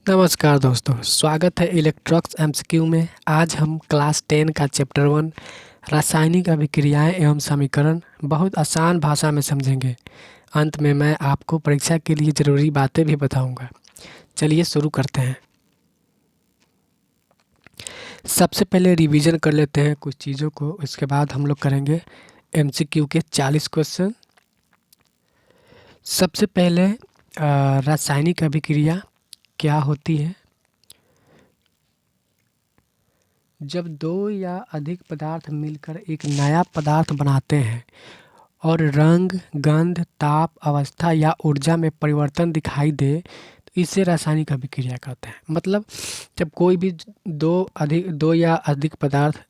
नमस्कार दोस्तों, स्वागत है इलेक्ट्रॉनिक्स एमसीक्यू में। आज हम क्लास 10 का चैप्टर 1 रासायनिक अभिक्रियाएं एवं समीकरण बहुत आसान भाषा में समझेंगे। अंत में मैं आपको परीक्षा के लिए ज़रूरी बातें भी बताऊंगा। चलिए शुरू करते हैं। सबसे पहले रिवीजन कर लेते हैं कुछ चीज़ों को, उसके बाद हम लोग करेंगे एमसीक्यू के 40 क्वेश्चन। सबसे पहले रासायनिक अभिक्रिया क्या होती है। जब दो या अधिक पदार्थ मिलकर एक नया पदार्थ बनाते हैं और रंग, गंध, ताप, अवस्था या ऊर्जा में परिवर्तन दिखाई दे तो इसे रासायनिक अभिक्रिया कहते हैं। मतलब जब कोई भी दो या अधिक पदार्थ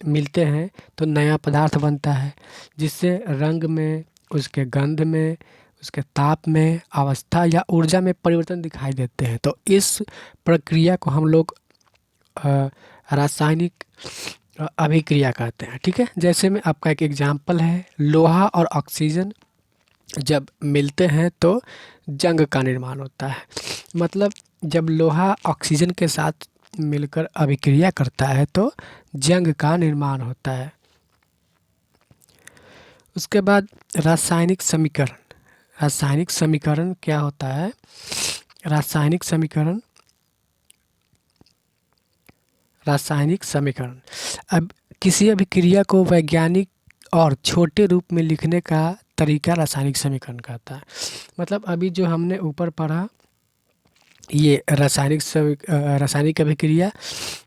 मिलते हैं तो नया पदार्थ बनता है, जिससे रंग में, उसके गंध में, उसके ताप में, अवस्था या ऊर्जा में परिवर्तन दिखाई देते हैं। तो इस प्रक्रिया को हम लोग अ, रासायनिक अभिक्रिया कहते हैं। ठीक है, जैसे में आपका एक एग्जांपल है, लोहा और ऑक्सीजन जब मिलते हैं तो जंग का निर्माण होता है। मतलब जब लोहा ऑक्सीजन के साथ मिलकर अभिक्रिया करता है तो जंग का निर्माण होता है। उसके बाद रासायनिक समीकरण। रासायनिक समीकरण क्या होता है। रासायनिक समीकरण रासायनिक समीकरण अब किसी अभिक्रिया को वैज्ञानिक और छोटे रूप में लिखने का तरीका रासायनिक समीकरण कहता है। मतलब अभी जो हमने ऊपर पढ़ा, ये रासायनिक अभिक्रिया,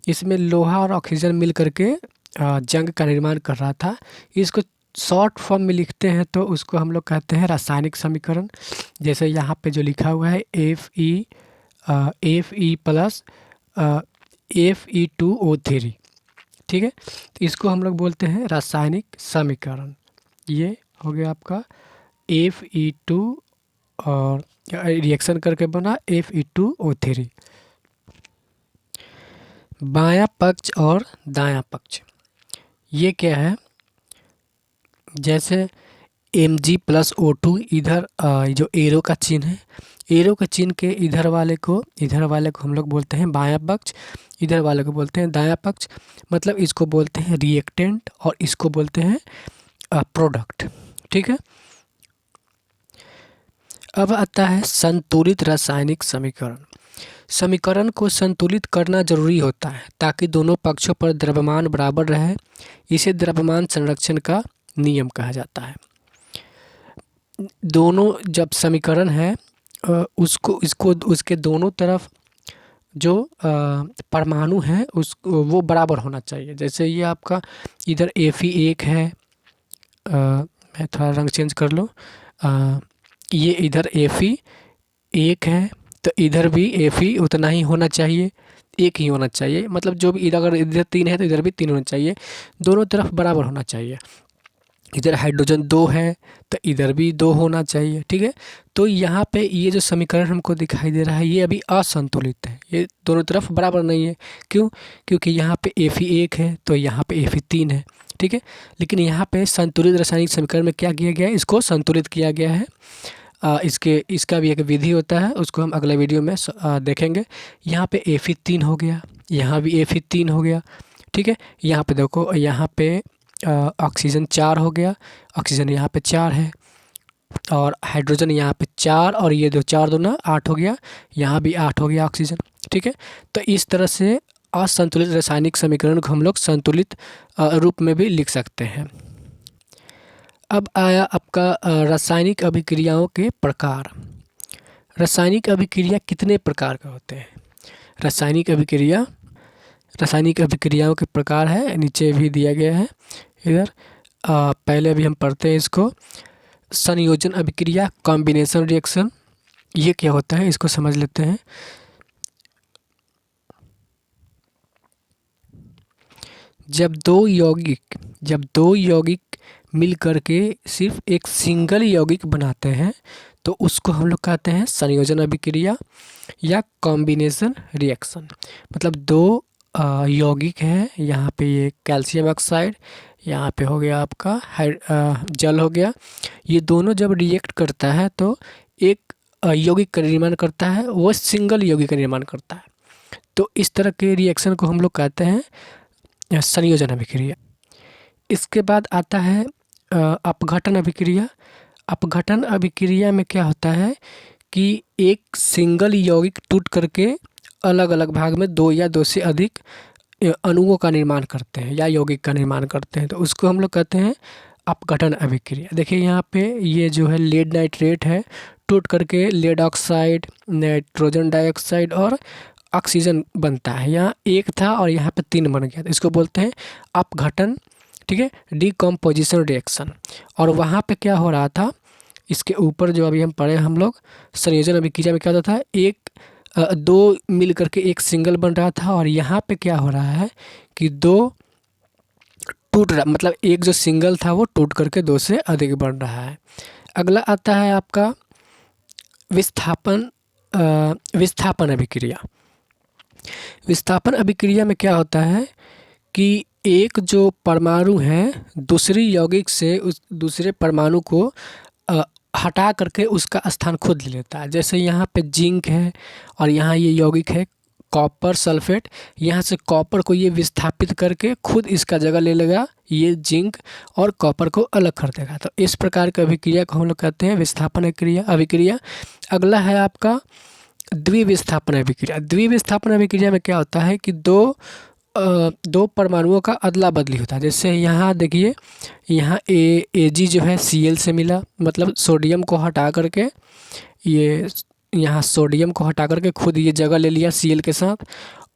इसमें लोहा और ऑक्सीजन मिल करके जंग का निर्माण कर रहा था। इसको शॉर्ट फॉर्म में लिखते हैं तो उसको हम लोग कहते हैं रासायनिक समीकरण। जैसे यहाँ पे जो लिखा हुआ है Fe प्लस Fe2O3। ठीक है, तो इसको हम लोग बोलते हैं रासायनिक समीकरण। ये हो गया आपका Fe2 और रिएक्शन करके बना Fe2O3। बायां पक्ष और दायां पक्ष, ये क्या है। जैसे Mg+O2, इधर जो एरो का चिन्ह है, एरो के चिन्ह के इधर वाले को हम लोग बोलते हैं बायां पक्ष, इधर वाले को बोलते हैं दायां पक्ष। मतलब इसको बोलते हैं रिएक्टेंट और इसको बोलते हैं प्रोडक्ट। ठीक है, अब आता है संतुलित रासायनिक समीकरण। समीकरण को संतुलित करना जरूरी होता है ताकि दोनों पक्षों पर द्रव्यमान बराबर रहे। इसे द्रव्यमान संरक्षण का नियम कहा जाता है। दोनों जब समीकरण है, उसके दोनों तरफ जो परमाणु है वो बराबर होना चाहिए। जैसे ये आपका इधर Fe1 है, मैं थोड़ा रंग चेंज कर लूँ। ये इधर Fe1 है तो इधर भी Fe उतना ही होना चाहिए, एक ही होना चाहिए। मतलब जो भी अगर इधर 3 है तो इधर भी 3 होना चाहिए, दोनों तरफ बराबर होना चाहिए। इधर हाइड्रोजन 2 है तो इधर भी 2 होना चाहिए। ठीक है, तो यहाँ पे ये जो समीकरण हमको दिखाई दे रहा है ये अभी असंतुलित है, ये दोनों तरफ बराबर नहीं है। क्यों? क्योंकि यहाँ पे Fe1 है तो यहाँ पे Fe3 है। ठीक है, लेकिन यहाँ पे संतुलित रासायनिक समीकरण में क्या किया गया है, इसको संतुलित किया गया है। इसका भी एक विधि होता है, उसको हम अगले वीडियो में देखेंगे। यहाँ पे Fe3 हो गया, यहाँ भी Fe3 हो गया। ठीक है, यहाँ पे देखो, यहाँ पे ऑक्सीजन 4 हो गया, ऑक्सीजन यहाँ पे 4 है, और हाइड्रोजन यहाँ पे 4, और ये दो 4 दूना 8 हो गया, यहाँ भी 8 हो गया ऑक्सीजन। ठीक है, तो इस तरह से असंतुलित रासायनिक समीकरण को हम लोग संतुलित रूप में भी लिख सकते हैं। अब आया आपका रासायनिक अभिक्रियाओं के प्रकार। रासायनिक अभिक्रिया कितने प्रकार के होते हैं। रासायनिक अभिक्रियाओं के प्रकार है, नीचे भी दिया गया है इधर। पहले अभी हम पढ़ते हैं इसको। संयोजन अभिक्रिया, कॉम्बिनेशन रिएक्शन, ये क्या होता है इसको समझ लेते हैं। जब दो यौगिक मिल करके सिर्फ एक सिंगल यौगिक बनाते हैं तो उसको हम लोग कहते हैं संयोजन अभिक्रिया या कॉम्बिनेशन रिएक्शन। मतलब दो यौगिक हैं, यहाँ पे ये कैल्शियम ऑक्साइड, यहाँ पे हो गया आपका जल हो गया। ये दोनों जब रिएक्ट करता है तो एक यौगिक का निर्माण करता है, वो सिंगल यौगिक का निर्माण करता है। तो इस तरह के रिएक्शन को हम लोग कहते हैं संयोजन अभिक्रिया। इसके बाद आता है अपघटन अभिक्रिया। अपघटन अभिक्रिया में क्या होता है कि एक सिंगल यौगिक टूट करके अलग अलग भाग में दो या दो से अधिक अणुओं का निर्माण करते हैं या यौगिक का निर्माण करते हैं, तो उसको हम लोग कहते हैं अपघटन अभिक्रिया। देखिए यहाँ पे ये जो है लेड नाइट्रेट है, टूट करके लेड ऑक्साइड, नाइट्रोजन डाइऑक्साइड और ऑक्सीजन बनता है। यहाँ एक था और यहाँ पे 3 बन गया, तो इसको बोलते हैं अपघटन, ठीक है, डिकम्पोजिशन रिएक्शन। और वहाँ पे क्या हो रहा था, इसके ऊपर जो अभी हम पढ़े हम लोग संयोजन अभिक्रिया में क्या होता था, दो मिल करके एक सिंगल बन रहा था, और यहाँ पे क्या हो रहा है कि दो टूट रहा, मतलब एक जो सिंगल था वो टूट करके दो से अधिक बन रहा है। अगला आता है आपका विस्थापन अभिक्रिया। विस्थापन अभिक्रिया में क्या होता है कि एक जो परमाणु है दूसरी यौगिक से उस दूसरे परमाणु को हटा करके उसका स्थान खुद ले लेता है। जैसे यहाँ पे जिंक है और यहाँ ये यौगिक है कॉपर सल्फेट, यहाँ से कॉपर को ये विस्थापित करके खुद इसका जगह ले लेगा, ये जिंक और कॉपर को अलग कर देगा। तो इस प्रकार की अभिक्रिया को हम लोग कहते हैं विस्थापन अभिक्रिया। अगला है आपका द्विविस्थापन अभिक्रिया। द्विविस्थापन अभिक्रिया में क्या होता है कि दो परमाणुओं का अदला बदली होता है। जैसे यहाँ देखिए, यहाँ Ag जो है Cl से मिला, मतलब सोडियम को हटा करके ये यहाँ सोडियम को हटा करके खुद ये जगह ले लिया Cl के साथ।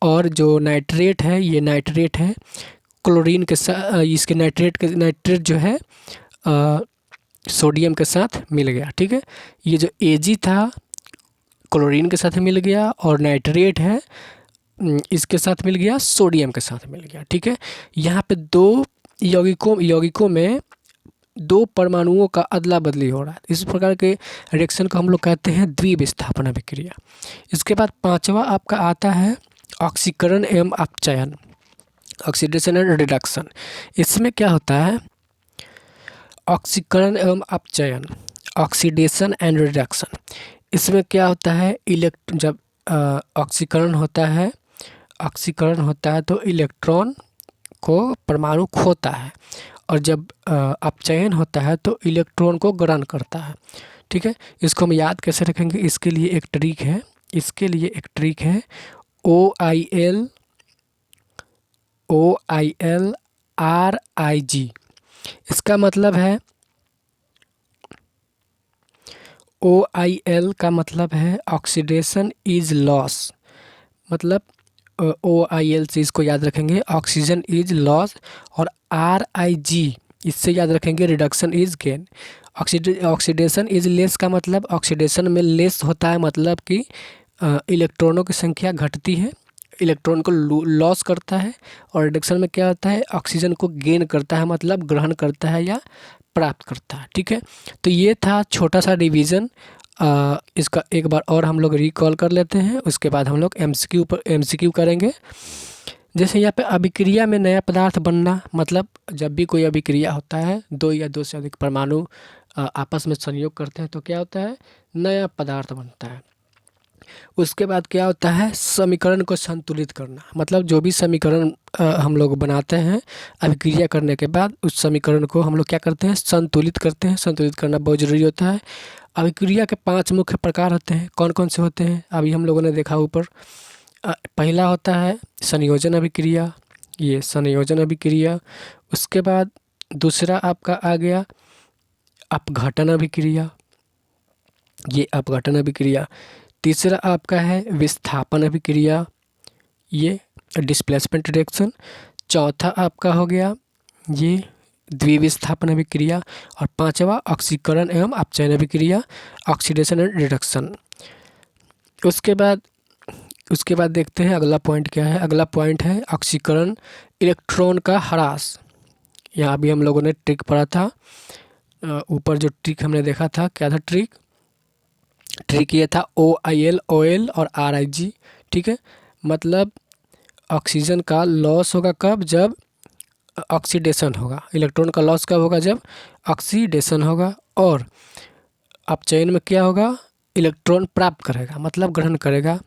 और जो नाइट्रेट है, ये नाइट्रेट है क्लोरीन के साथ, इसके नाइट्रेट जो है सोडियम के साथ मिल गया, ठीक है। ये जो Ag था क्लोरीन के साथ मिल गया, और नाइट्रेट है इसके साथ मिल गया, सोडियम के साथ मिल गया, ठीक है। यहाँ पे दो यौगिकों में दो परमाणुओं का अदला बदली हो रहा है। इस प्रकार के रिएक्शन को हम लोग कहते हैं द्विविस्थापन अभिक्रिया। इसके बाद 5वां आपका आता है ऑक्सीकरण एवं अपचयन, ऑक्सीडेशन एंड रिडक्शन। इसमें क्या होता है, ऑक्सीकरण एवं अपचयन, ऑक्सीडेशन एंड रिडक्शन। इसमें क्या होता है, जब ऑक्सीकरण होता है तो इलेक्ट्रॉन को परमाणु खोता है, और जब अपचयन होता है तो इलेक्ट्रॉन को ग्रहण करता है, ठीक है। इसको हम याद कैसे रखेंगे, इसके लिए एक ट्रिक है OIL RIG। इसका मतलब है OIL का मतलब है ऑक्सीडेशन इज लॉस, मतलब OIL से इसको याद रखेंगे ऑक्सीजन इज लॉस, और RIG इससे याद रखेंगे reduction is gain. Oxidation is less का मतलब ऑक्सीडेशन में लेस होता है, मतलब कि इलेक्ट्रॉनों की संख्या घटती है, इलेक्ट्रॉन को लॉस करता है। और रिडक्शन में क्या होता है, ऑक्सीजन को गेन करता है, मतलब ग्रहण करता है या प्राप्त करता है, ठीक है। तो ये था छोटा सा डिवीज़न। इसका एक बार और हम लोग रिकॉल कर लेते हैं, उसके बाद हम लोग MCQ करेंगे। जैसे यहाँ पे अभिक्रिया में नया पदार्थ बनना, मतलब जब भी कोई अभिक्रिया होता है, दो या दो से अधिक परमाणु आपस में संयोग करते हैं तो क्या होता है, नया पदार्थ बनता है। उसके बाद क्या होता है, समीकरण को संतुलित करना, मतलब जो भी समीकरण हम लोग बनाते हैं अभिक्रिया करने के बाद, उस समीकरण को हम लोग क्या करते हैं, संतुलित करते हैं। संतुलित करना बहुत ज़रूरी होता है। अभिक्रिया के 5 मुख्य प्रकार होते हैं। कौन कौन से होते हैं, अभी हम लोगों ने देखा ऊपर। पहला होता है संयोजन अभिक्रिया, ये संयोजन अभिक्रिया। उसके बाद दूसरा आपका आ गया अपघटन अभिक्रिया, ये अपघटन अभिक्रिया। तीसरा आपका है विस्थापन अभिक्रिया, ये डिस्प्लेसमेंट रिएक्शन। चौथा आपका हो गया ये द्विविस्थापन अभिक्रिया, और 5वां ऑक्सीकरण एवं अपचयन अभिक्रिया, ऑक्सीडेशन एंड रिडक्शन। उसके बाद देखते हैं अगला पॉइंट क्या है। अगला पॉइंट है ऑक्सीकरण इलेक्ट्रॉन का ह्रास। यहाँ भी हम लोगों ने ट्रिक पढ़ा था, ऊपर जो ट्रिक हमने देखा था, क्या था ट्रिक ये था OIL और RIG, ठीक है। मतलब ऑक्सीजन का लॉस होगा कब, जब ऑक्सीडेशन होगा। इलेक्ट्रॉन का लॉस कब होगा, जब ऑक्सीडेशन होगा। और अपचयन में क्या होगा, इलेक्ट्रॉन प्राप्त करेगा, मतलब ग्रहण करेगा।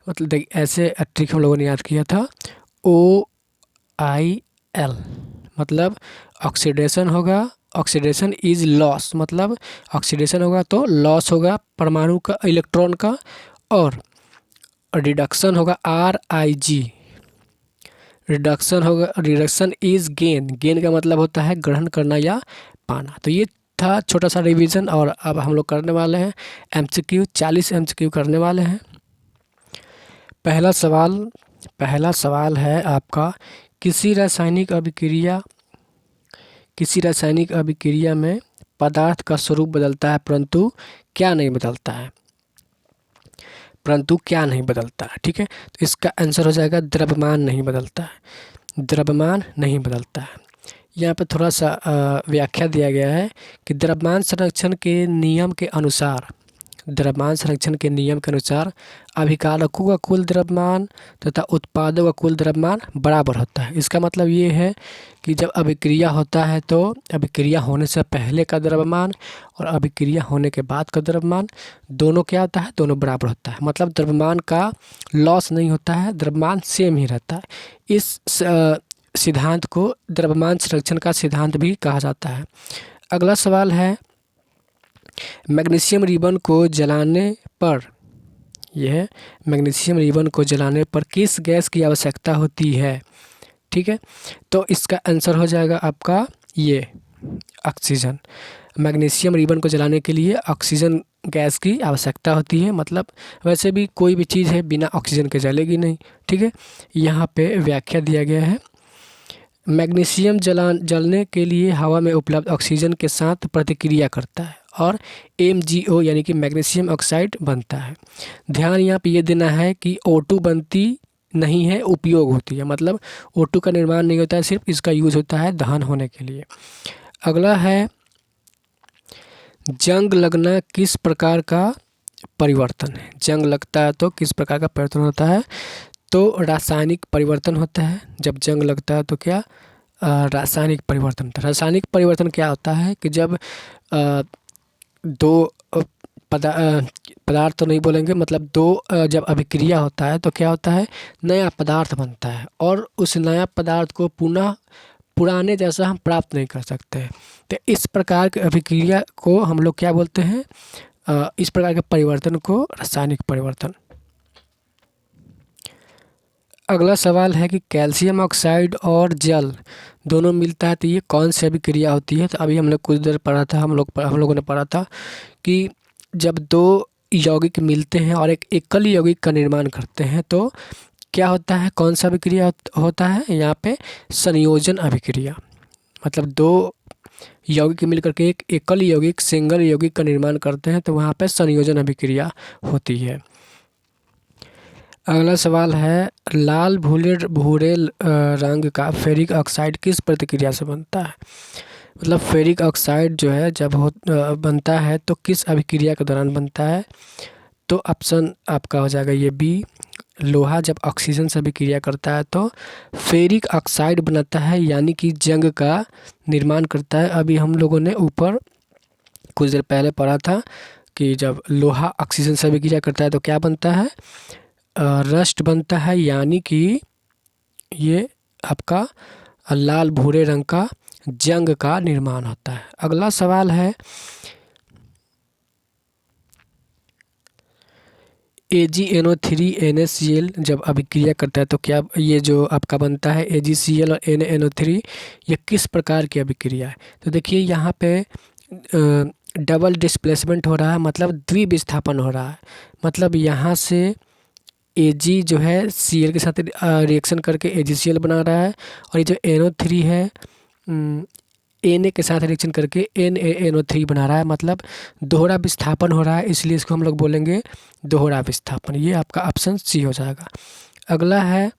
मतलब देखिए ऐसे ट्रिक हम लोगों ने याद किया था। OIL मतलब ऑक्सीडेशन होगा, ऑक्सीडेशन इज लॉस, मतलब ऑक्सीडेशन होगा तो लॉस होगा परमाणु का, इलेक्ट्रॉन का। और रिडक्शन होगा RIG, रिडक्शन होगा, रिडक्शन इज गेन, गेन का मतलब होता है ग्रहण करना या पाना। तो ये था छोटा सा रिवीजन। और अब हम लोग करने वाले हैं MCQ, 40 MCQ करने वाले हैं। पहला सवाल है आपका, किसी रासायनिक अभिक्रिया में पदार्थ का स्वरूप बदलता है परंतु क्या नहीं बदलता है, ठीक है। तो इसका आंसर हो जाएगा द्रव्यमान नहीं बदलता है, द्रव्यमान नहीं बदलता है। यहाँ पे थोड़ा सा व्याख्या दिया गया है कि द्रव्यमान संरक्षण के नियम के अनुसार अभिकारकों का कुल द्रव्यमान तथा उत्पादों का कुल द्रव्यमान बराबर होता है। इसका मतलब ये है कि जब अभिक्रिया होता है तो अभिक्रिया होने से पहले का द्रव्यमान और अभिक्रिया होने के बाद का द्रव्यमान दोनों क्या होता है, दोनों बराबर होता है। मतलब द्रव्यमान का लॉस नहीं होता है, द्रव्यमान सेम ही रहता है। इस सिद्धांत को द्रव्यमान संरक्षण का सिद्धांत भी कहा जाता है। अगला सवाल है, मैग्नीशियम रिबन को जलाने पर, यह मैग्नीशियम रिबन को जलाने पर किस गैस की आवश्यकता होती है, ठीक है। तो इसका आंसर हो जाएगा आपका ये ऑक्सीजन। मैग्नीशियम रिबन को जलाने के लिए ऑक्सीजन गैस की आवश्यकता होती है। मतलब वैसे भी कोई भी चीज़ है बिना ऑक्सीजन के जलेगी नहीं, ठीक है। यहाँ पे व्याख्या दिया गया है, मैग्नीशियम जलने के लिए हवा में उपलब्ध ऑक्सीजन के साथ प्रतिक्रिया करता है और MgO यानी कि मैग्नीशियम ऑक्साइड बनता है। ध्यान यहाँ पे ये देना है कि O2 बनती नहीं है, उपयोग होती है। मतलब O2 का निर्माण नहीं होता है, सिर्फ इसका यूज होता है दहन होने के लिए। अगला है, जंग लगना किस प्रकार का परिवर्तन है। जंग लगता है तो किस प्रकार का परिवर्तन होता है, तो रासायनिक परिवर्तन होता है। जब जंग लगता है तो क्या, रासायनिक परिवर्तन होता है। रासायनिक परिवर्तन क्या होता है कि जब दो पदार्थ तो नहीं बोलेंगे, मतलब दो जब अभिक्रिया होता है तो क्या होता है, नया पदार्थ बनता है और उस नया पदार्थ को पुनः पुराने जैसा हम प्राप्त नहीं कर सकते। तो इस प्रकार की अभिक्रिया को हम लोग क्या बोलते हैं, इस प्रकार के परिवर्तन को रासायनिक परिवर्तन। अगला सवाल है कि कैल्शियम ऑक्साइड और जल दोनों मिलता है तो ये कौन सी अभिक्रिया होती है। तो अभी हम लोग कुछ देर पढ़ा था, हम लोगों ने पढ़ा था कि जब दो यौगिक मिलते हैं और एक एकल यौगिक का निर्माण करते हैं तो क्या होता है, कौन सा अभिक्रिया होता है यहाँ पे, संयोजन अभिक्रिया। मतलब दो यौगिक मिलकर के एक एकल यौगिक, सिंगल यौगिक का निर्माण करते हैं तो वहाँ पे संयोजन अभिक्रिया होती है। अगला सवाल है, लाल भूरे रंग का फेरिक ऑक्साइड किस प्रतिक्रिया से बनता है। मतलब फेरिक ऑक्साइड जो है जब बनता है तो किस अभिक्रिया के दौरान बनता है। तो ऑप्शन आपका हो जाएगा ये B, लोहा जब ऑक्सीजन से अभिक्रिया करता है तो फेरिक ऑक्साइड बनाता है, यानी कि जंग का निर्माण करता है। अभी हम लोगों ने ऊपर कुछ देर पहले पढ़ा था कि जब लोहा ऑक्सीजन से अभिक्रिया करता है तो क्या बनता है, रस्ट बनता है, यानी कि ये आपका लाल भूरे रंग का जंग का निर्माण होता है। अगला सवाल है, AgNO3 NaCl जब अभिक्रिया करता है तो क्या, ये जो आपका बनता है AgCl और NaNO3, ये किस प्रकार की अभिक्रिया है। तो देखिए यहाँ पे डबल डिस्प्लेसमेंट हो रहा है, मतलब द्विविस्थापन हो रहा है। मतलब यहाँ से Ag जो है Cl के साथ रिएक्शन करके AgCl बना रहा है और ये जो NO3 है Na के साथ रिएक्शन करके NaNO3 बना रहा है। मतलब दोहरा विस्थापन हो रहा है, इसलिए इसको हम लोग बोलेंगे दोहरा विस्थापन। ये आपका ऑप्शन C हो जाएगा। अगला है,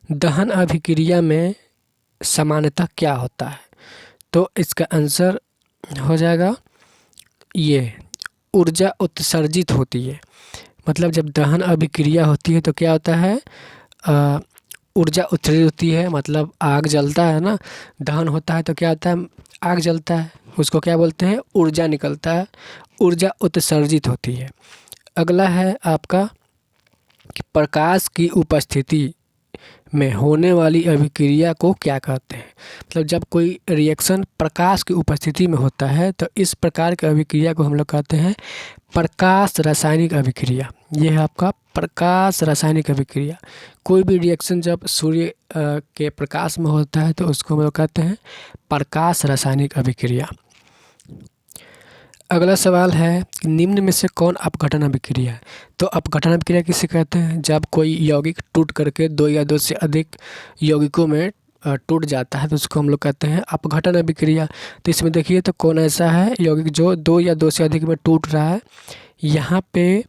दहन अभिक्रिया में सामान्यतः क्या होता है। तो इसका आंसर हो जाएगा ये, ऊर्जा उत्सर्जित होती है। मतलब जब दहन अभिक्रिया होती है तो क्या होता है, ऊर्जा उत्सर्जित होती है, मतलब आग जलता है ना, दहन होता है तो क्या होता है, आग जलता है, उसको क्या बोलते हैं, ऊर्जा निकलता है, ऊर्जा उत्सर्जित होती है। अगला है आपका कि प्रकाश की उपस्थिति में होने वाली अभिक्रिया को क्या कहते हैं। मतलब जब कोई रिएक्शन प्रकाश की उपस्थिति में होता है तो इस प्रकार की अभिक्रिया को हम लोग कहते हैं प्रकाश रासायनिक अभिक्रिया। ये है आपका प्रकाश रासायनिक अभिक्रिया। कोई भी रिएक्शन जब सूर्य के प्रकाश में होता है तो उसको हम लोग कहते हैं प्रकाश रासायनिक अभिक्रिया। अगला सवाल है कि निम्न में से कौन अपघटन अभिक्रिया है। तो अपघटन अभिक्रिया किसे कहते हैं, जब कोई यौगिक टूट करके दो या दो से अधिक यौगिकों में टूट जाता है तो उसको हम लोग कहते हैं अपघटन अभिक्रिया। तो इसमें देखिए तो कौन ऐसा है यौगिक जो दो या दो से अधिक में टूट रहा है। यहाँ पे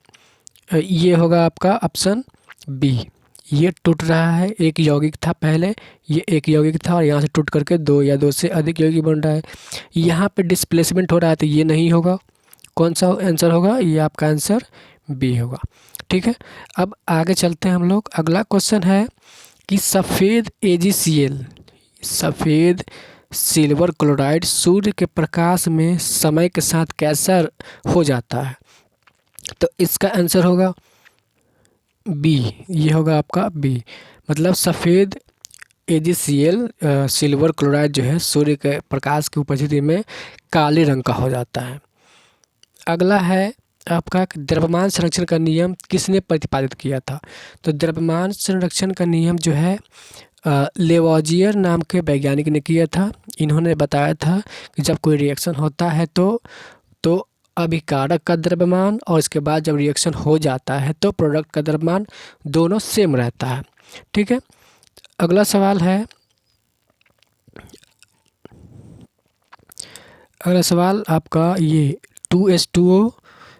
ये होगा आपका ऑप्शन बी। ये टूट रहा है, एक यौगिक था पहले, ये एक यौगिक था और यहाँ से टूट करके दो या दो से अधिक यौगिक बन रहा है। यहाँ पे डिस्प्लेसमेंट हो रहा है तो ये नहीं होगा। कौन सा आंसर होगा, ये आपका आंसर बी होगा। ठीक है, अब आगे चलते हैं हम लोग। अगला क्वेश्चन है कि सफ़ेद AgCl, सफ़ेद सिल्वर क्लोराइड सूर्य के प्रकाश में समय के साथ कैसा हो जाता है। तो इसका आंसर होगा बी, ये होगा आपका बी। मतलब सफ़ेद AgCl सिल्वर क्लोराइड जो है सूर्य के प्रकाश की उपस्थिति में काले रंग का हो जाता है। अगला है आपका द्रव्यमान संरक्षण का नियम किसने प्रतिपादित किया था। तो द्रव्यमान संरक्षण का नियम जो है लेवोजियर नाम के वैज्ञानिक ने किया था। इन्होंने बताया था कि जब कोई रिएक्शन होता है तो अभिकारक का द्रव्यमान और इसके बाद जब रिएक्शन हो जाता है तो प्रोडक्ट का द्रव्यमान दोनों सेम रहता है। ठीक है, अगला सवाल है, अगला सवाल आपका ये 2H2O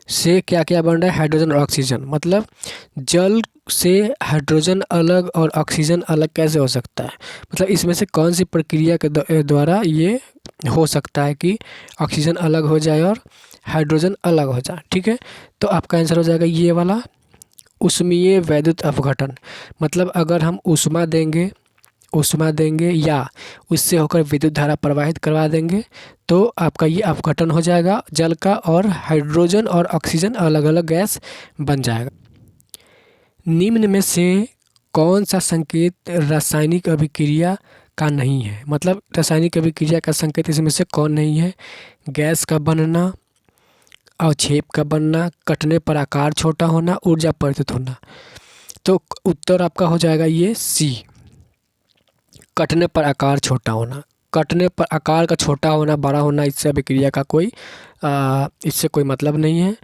से क्या क्या बन रहा है, हाइड्रोजन और ऑक्सीजन। मतलब जल से हाइड्रोजन अलग और ऑक्सीजन अलग कैसे हो सकता है। मतलब इसमें से कौन सी प्रक्रिया के द्वारा ये हो सकता है कि ऑक्सीजन अलग हो जाए और हाइड्रोजन अलग हो जाए। ठीक है, तो आपका आंसर हो जाएगा ये वाला, ऊष्मीय वैद्युत अपघटन। मतलब अगर हम ऊष्मा देंगे या उससे होकर विद्युत धारा प्रवाहित करवा देंगे तो आपका ये अपघटन हो जाएगा जल का और हाइड्रोजन और ऑक्सीजन अलग अलग गैस बन जाएगा। निम्न में से कौन सा संकेत रासायनिक अभिक्रिया का नहीं है। मतलब रासायनिक अभिक्रिया का संकेत इसमें से कौन नहीं है, गैस का बनना, अवक्षेप का बनना, कटने पर आकार छोटा होना, ऊर्जा परिवर्तित होना। तो उत्तर आपका हो जाएगा ये सी, कटने पर आकार छोटा होना। कटने पर आकार का छोटा होना बड़ा होना इससे अभिक्रिया का इससे कोई मतलब नहीं है।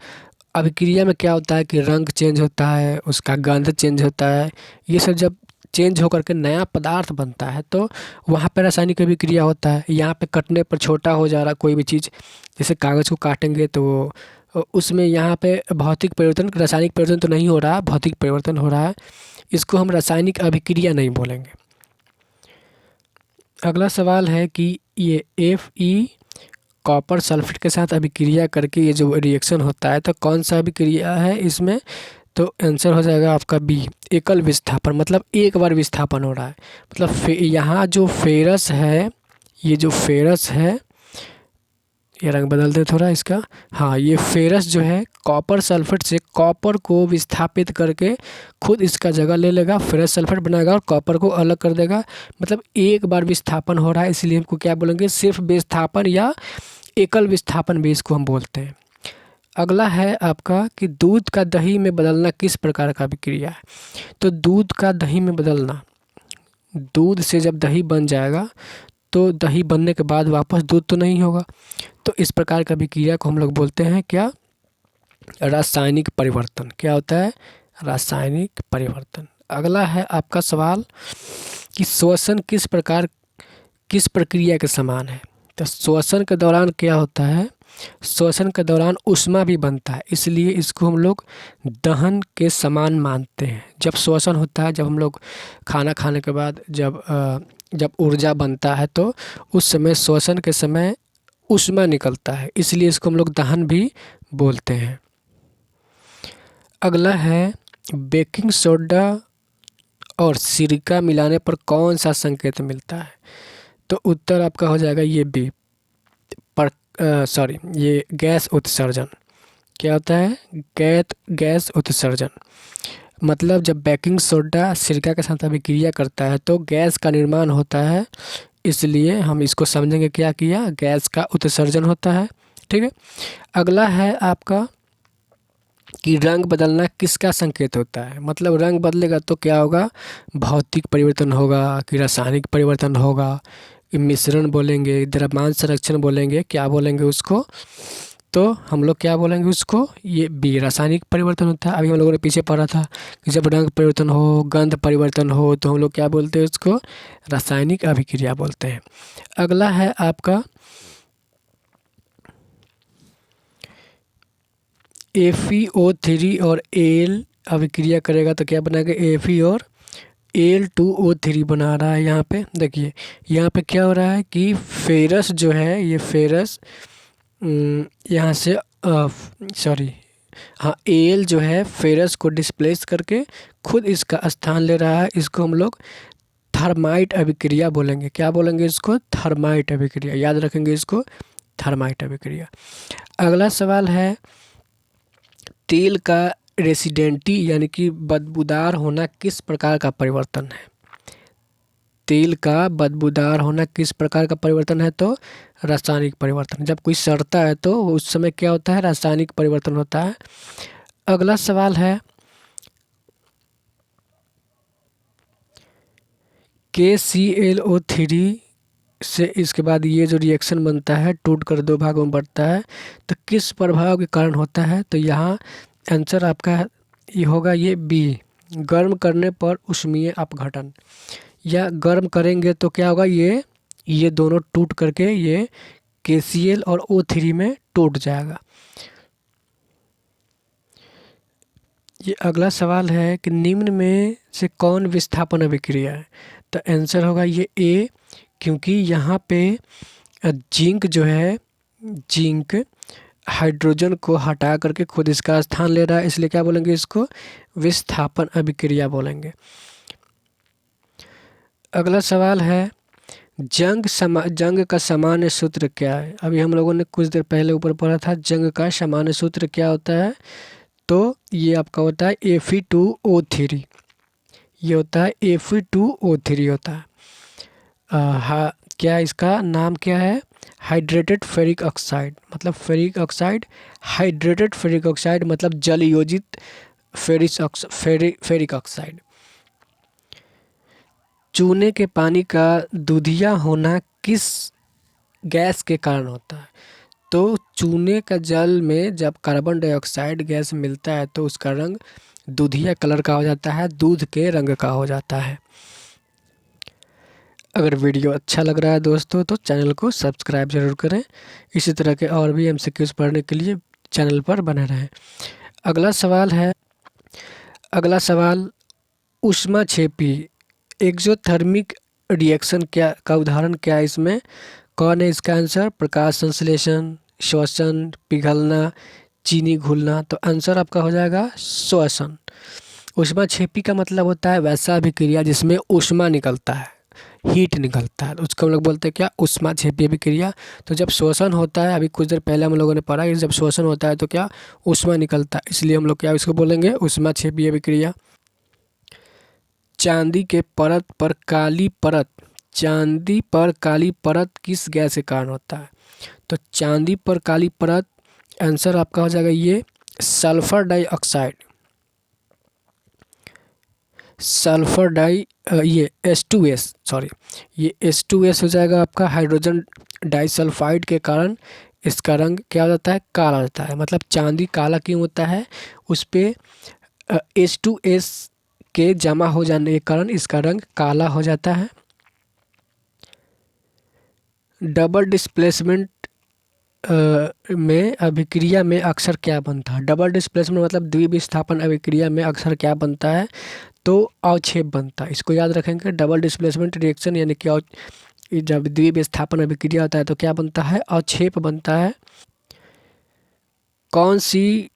अभिक्रिया में क्या होता है कि रंग चेंज होता है, उसका गंध चेंज होता है, ये सब जब चेंज होकर के नया पदार्थ बनता है तो वहाँ पे रासायनिक अभिक्रिया होता है। यहाँ पे कटने पर छोटा हो जा रहा कोई भी चीज़, जैसे कागज़ को काटेंगे तो उसमें यहाँ पे भौतिक परिवर्तन, रासायनिक परिवर्तन तो नहीं हो रहा, भौतिक परिवर्तन हो रहा है, इसको हम रासायनिक अभिक्रिया नहीं बोलेंगे। अगला सवाल है कि ये Fe कॉपर सल्फेट के साथ अभिक्रिया करके ये जो रिएक्शन होता है तो कौन सा अभिक्रिया है इसमें। तो आंसर हो जाएगा आपका बी, एकल विस्थापन। मतलब एक बार विस्थापन हो रहा है। मतलब यहाँ जो फेरस है, ये जो फेरस है, ये रंग बदल दे थोड़ा इसका, हाँ, ये फेरस जो है कॉपर सल्फेट से कॉपर को विस्थापित करके खुद इसका जगह ले लेगा, फेरस सल्फेट बनाएगा और कॉपर को अलग कर देगा। मतलब एक बार विस्थापन हो रहा है, इसलिए हमको क्या बोलेंगे, सिर्फ विस्थापन या एकल विस्थापन भी इसको हम बोलते हैं। अगला है आपका कि दूध का दही में बदलना किस प्रकार का अभिक्रिया है। तो दूध का दही में बदलना, दूध से जब दही बन जाएगा तो दही बनने के बाद वापस दूध तो नहीं होगा, तो इस प्रकार का अभिक्रिया को हम लोग बोलते हैं क्या, रासायनिक परिवर्तन। क्या होता है, रासायनिक परिवर्तन। अगला है आपका सवाल कि श्वसन किस प्रक्रिया के समान है। तो श्वसन के दौरान क्या होता है, श्वसन के दौरान ऊष्मा भी बनता है, इसलिए इसको हम लोग दहन के समान मानते हैं। जब श्वसन होता है, जब हम लोग खाना खाने के बाद जब ऊर्जा बनता है तो उस समय श्वसन के समय ऊष्मा निकलता है, इसलिए इसको हम लोग दहन भी बोलते हैं। अगला है बेकिंग सोडा और सिरका मिलाने पर कौन सा संकेत मिलता है? तो उत्तर आपका हो जाएगा ये बी, पर ये गैस उत्सर्जन। क्या होता है? गैस उत्सर्जन। मतलब जब बेकिंग सोडा सिरका के साथ अभिक्रिया करता है तो गैस का निर्माण होता है, इसलिए हम इसको समझेंगे क्या किया, गैस का उत्सर्जन होता है। ठीक है। अगला है आपका कि रंग बदलना किसका संकेत होता है? मतलब रंग बदलेगा तो क्या होगा, भौतिक परिवर्तन होगा कि रासायनिक परिवर्तन होगा, कि मिश्रण बोलेंगे, द्रव्यमान संरक्षण बोलेंगे, क्या बोलेंगे उसको? तो हम लोग क्या बोलेंगे उसको? ये बी, रासायनिक परिवर्तन होता है। अभी हम लोगों ने पीछे पढ़ा था कि जब रंग परिवर्तन हो, गंध परिवर्तन हो, तो हम लोग क्या बोलते हैं उसको? रासायनिक अभिक्रिया बोलते हैं। अगला है आपका FeO3 और Al अभिक्रिया करेगा तो क्या बनाएगा? Fe और Al2O3 बना रहा है। यहाँ पे देखिए, यहाँ पे क्या हो रहा है कि फेरस जो है, ये फेरस यहाँ से सॉरी हाँ, Al जो है फेरस को डिस्प्लेस करके खुद इसका स्थान ले रहा है। इसको हम लोग थर्माइट अभिक्रिया बोलेंगे। क्या बोलेंगे इसको? थर्माइट अभिक्रिया। याद रखेंगे इसको, थर्माइट अभिक्रिया। अगला सवाल है तेल का रेसिडेंटी यानी कि बदबूदार होना किस प्रकार का परिवर्तन है? तेल का बदबूदार होना किस प्रकार का परिवर्तन है? तो रासायनिक परिवर्तन। जब कोई सड़ता है तो उस समय क्या होता है? रासायनिक परिवर्तन होता है। अगला सवाल है KClO3 से इसके बाद ये जो रिएक्शन बनता है टूट कर दो भागों में बढ़ता है, तो किस प्रभाव के कारण होता है? तो यहाँ आंसर आपका ये होगा ये बी, गर्म करने पर ऊष्मीय अपघटन। या गर्म करेंगे तो क्या होगा? ये दोनों टूट करके ये KCl और O3 में टूट जाएगा। ये अगला सवाल है कि निम्न में से कौन विस्थापन अभिक्रिया है? तो आंसर होगा ये ए, क्योंकि यहाँ पे जिंक जो है, जिंक हाइड्रोजन को हटा करके खुद इसका स्थान ले रहा है, इसलिए क्या बोलेंगे इसको? विस्थापन अभिक्रिया बोलेंगे। अगला सवाल है जंग का सामान्य सूत्र क्या है? अभी हम लोगों ने कुछ देर पहले ऊपर पढ़ा था, जंग का सामान्य सूत्र क्या होता है? तो ये आपका होता है Fe2O3। ये होता है Fe2O3 होता है। क्या इसका नाम क्या है? Hydrated ferric oxide. मतलब ferric oxide, hydrated ferric oxide मतलब जल योजित फेरिक ऑक्साइड। चूने के पानी का दूधिया होना किस गैस के कारण होता है? तो चूने का जल में जब कार्बन डाइऑक्साइड गैस मिलता है तो उसका रंग दूधिया कलर का हो जाता है, दूध के रंग का हो जाता है। अगर वीडियो अच्छा लग रहा है दोस्तों तो चैनल को सब्सक्राइब जरूर करें। इसी तरह के और भी MCQs पढ़ने के लिए चैनल पर बने रहें। अगला सवाल ऊष्माक्षेपी एक्सोथर्मिक रिएक्शन क्या का उदाहरण क्या है? इसमें कौन है इसका आंसर? प्रकाश संश्लेषण, श्वसन, पिघलना, चीनी घुलना। तो आंसर आपका हो जाएगा श्वसन। ऊष्माक्षेपी का मतलब होता है वैसा अभिक्रिया जिसमें ऊष्मा निकलता है, हीट निकलता है, उसको हम लोग बोलते हैं क्या? ऊष्माक्षेपी अभिक्रिया। तो जब श्वसन होता है, अभी कुछ देर पहले हम लोगों ने पढ़ा कि जब श्वसन होता है तो क्या? ऊष्मा निकलता है, इसलिए हम लोग क्या इसको बोलेंगे? ऊष्माक्षेपी अभिक्रिया। चांदी के परत पर काली परत, चांदी पर काली परत किस गैस के कारण होता है? तो चांदी पर काली परत, आंसर आपका हो जाएगा ये सल्फर डाइऑक्साइड। सल्फर डाई ये H2S, सॉरी ये H2S हो जाएगा आपका। हाइड्रोजन डाइसल्फाइड के कारण इसका रंग क्या हो जाता है? काला होता है। मतलब चांदी काला क्यों होता है? उस पे H2S के जमा हो जाने के कारण इसका रंग काला हो जाता है। डबल डिस्प्लेसमेंट में अभिक्रिया में अक्सर क्या बनता है? डबल डिस्प्लेसमेंट मतलब द्विविस्थापन अभिक्रिया में अक्सर क्या बनता है? तो अवक्षेप बनता है। इसको याद रखेंगे, डबल डिस्प्लेसमेंट रिएक्शन यानी कि जब द्विविस्थापन अभिक्रिया होता है तो क्या बनता है? अवक्षेप बनता है। कौन सी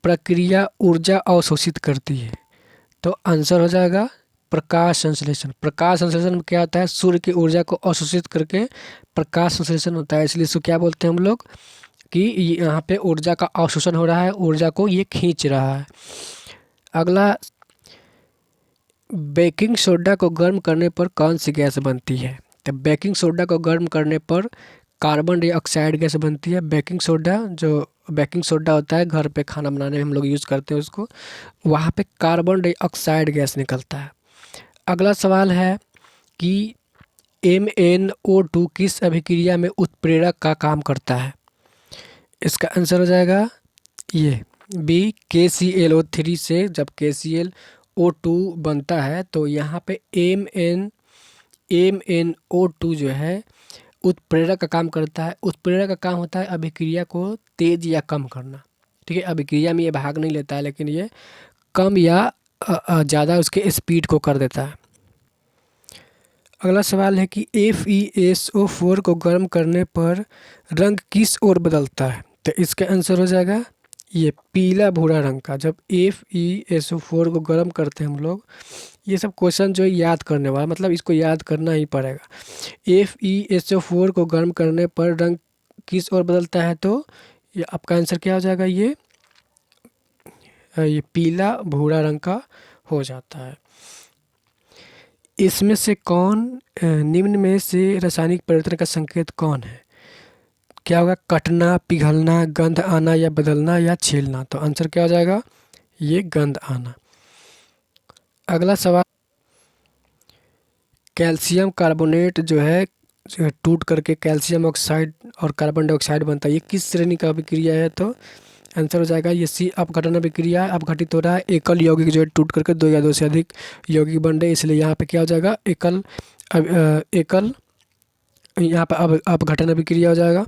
प्रक्रिया ऊर्जा अवशोषित करती है? तो आंसर हो जाएगा प्रकाश संश्लेषण। प्रकाश संश्लेषण में क्या होता है, सूर्य की ऊर्जा को अवशोषित करके प्रकाश संश्लेषण होता है, इसलिए इसको क्या बोलते हैं हम लोग कि यहाँ पे ऊर्जा का अवशोषण हो रहा है, ऊर्जा को ये खींच रहा है। अगला, बेकिंग सोडा को गर्म करने पर कौन सी गैस बनती है। तो बेकिंग सोडा को गर्म करने पर कार्बन डाइऑक्साइड गैस बनती है। बेकिंग सोडा, जो बेकिंग सोडा होता है घर पे खाना बनाने में हम लोग यूज़ करते हैं उसको, वहाँ पे कार्बन डाइऑक्साइड गैस निकलता है। अगला सवाल है कि MnO2 किस अभिक्रिया में उत्प्रेरक का काम करता है। इसका आंसर हो जाएगा ये बी, KClO3 से जब KClO2 बनता है तो यहाँ पे MnO2 जो है उत्प्रेरक का काम करता है। उत्प्रेरक का काम होता है अभिक्रिया को तेज या कम करना। ठीक है, अभिक्रिया में ये भाग नहीं लेता है, लेकिन ये कम या ज़्यादा उसके स्पीड को कर देता है। अगला सवाल है कि FeSO4 को गर्म करने पर रंग किस ओर बदलता है। तो इसका आंसर हो जाएगा ये पीला भूरा रंग का। जब FeSO4 को गर्म करते हैं हम लोग, ये सब क्वेश्चन जो है याद करने वाला, मतलब इसको याद करना ही पड़ेगा। FeSO4 को गर्म करने पर रंग किस ओर बदलता है, तो ये आपका आंसर क्या हो जाएगा, ये पीला भूरा रंग का हो जाता है। इसमें से निम्न में से रासायनिक परिवर्तन का संकेत कौन है। क्या होगा, कटना, पिघलना, गंध आना या बदलना या छीलना। तो आंसर क्या हो जाएगा, ये गंध आना। अगला सवाल, कैल्शियम कार्बोनेट जो है टूट करके कैल्शियम ऑक्साइड और कार्बन डाइऑक्साइड बनता है, ये किस श्रेणी का अभिक्रिया है। तो आंसर हो जाएगा ये सी, अपघटन अभिक्रिया। अपघटित हो रहा है, एकल यौगिक जो है टूट करके दो या दो से अधिक यौगिक बन रहे, इसलिए यहाँ पे क्या हो जाएगा, एकल यहाँ पे अब अपघटन अभिक्रिया हो जाएगा।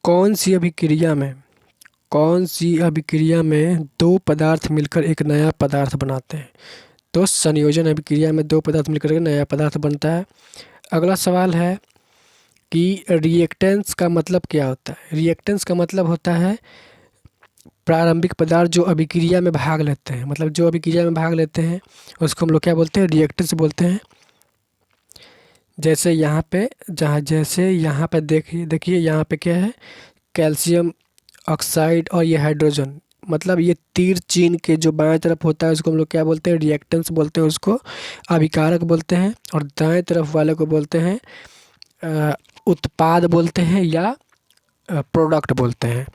कौन सी अभिक्रिया में दो पदार्थ मिलकर एक नया पदार्थ बनाते हैं। तो संयोजन अभिक्रिया में दो पदार्थ मिलकर एक नया पदार्थ बनता है। अगला सवाल है कि रिएक्टेंस का मतलब क्या होता है। रिएक्टेंस का मतलब होता है प्रारंभिक पदार्थ जो अभिक्रिया में भाग लेते हैं, मतलब जो अभिक्रिया में भाग लेते हैं उसको हम लोग क्या बोलते हैं, रिएक्टेंस बोलते हैं। जैसे यहाँ पे देखिए यहाँ पे क्या है, कैल्शियम ऑक्साइड और ये हाइड्रोजन, मतलब ये तीर चिन्ह के जो बाएं तरफ होता है उसको हम लोग क्या बोलते हैं, रिएक्टेंस बोलते हैं, उसको अभिकारक बोलते हैं। और दाएं तरफ वाले को बोलते हैं उत्पाद बोलते हैं या प्रोडक्ट बोलते हैं।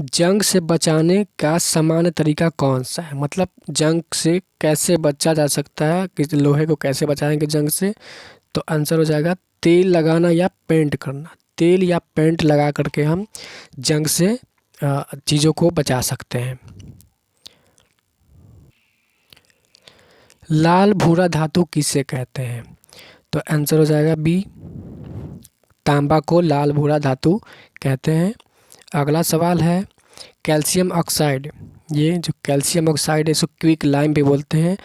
जंग से बचाने का सामान्य तरीका कौन सा है, मतलब जंग से कैसे बचा जा सकता है, कि लोहे को कैसे बचाएंगे जंग से। तो आंसर हो जाएगा तेल लगाना या पेंट करना। तेल या पेंट लगा करके हम जंग से चीज़ों को बचा सकते हैं। लाल भूरा धातु किसे कहते हैं। तो आंसर हो जाएगा बी, तांबा को लाल भूरा धातु कहते हैं। अगला सवाल है, कैल्शियम ऑक्साइड, ये जो कैल्शियम ऑक्साइड है इसको क्विक लाइम भी बोलते हैं,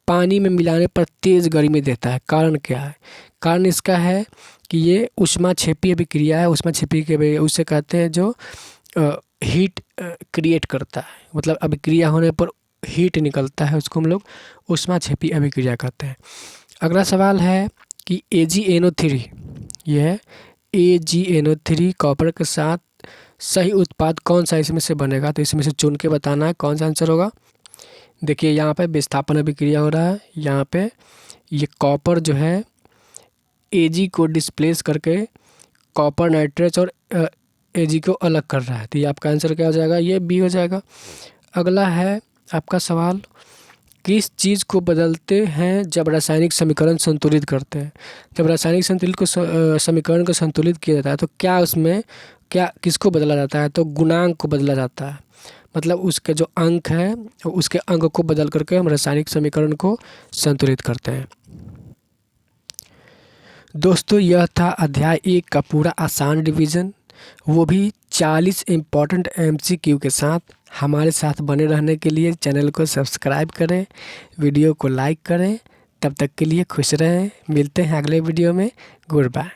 पानी में मिलाने पर तेज़ गर्मी देता है। कारण क्या है, कारण इसका है कि ये ऊष्माक्षेपी अभिक्रिया है। ऊष्माक्षेपी के उसे कहते हैं जो हीट क्रिएट करता है, मतलब अभिक्रिया होने पर हीट निकलता है, उसको हम लोग ऊष्माक्षेपी अभिक्रिया कहते हैं। अगला सवाल है कि AgNO3, ये है AgNO3 कॉपर के साथ सही उत्पाद कौन सा इसमें से बनेगा। तो इसमें से चुन के बताना है कौन सा आंसर होगा। देखिए यहाँ पे विस्थापन अभिक्रिया हो रहा है, यहाँ पे ये कॉपर जो है Ag को डिस्प्लेस करके कॉपर नाइट्रेट और Ag को अलग कर रहा है, तो ये आपका आंसर क्या हो जाएगा, ये बी हो जाएगा। अगला है आपका सवाल, किस चीज़ को बदलते हैं जब रासायनिक समीकरण संतुलित करते हैं। जब रासायनिक समीकरण को संतुलित किया जाता है तो क्या उसमें किसको बदला जाता है, तो गुणांक को बदला जाता है, मतलब उसके जो अंक है उसके अंक को बदल करके हम रासायनिक समीकरण को संतुलित करते हैं। दोस्तों यह था अध्याय 1 का पूरा आसान रिवीजन, वो भी 40 इम्पॉर्टेंट MCQ के साथ। हमारे साथ बने रहने के लिए चैनल को सब्सक्राइब करें, वीडियो को लाइक करें। तब तक के लिए खुश रहें, मिलते हैं अगले वीडियो में। Good bye.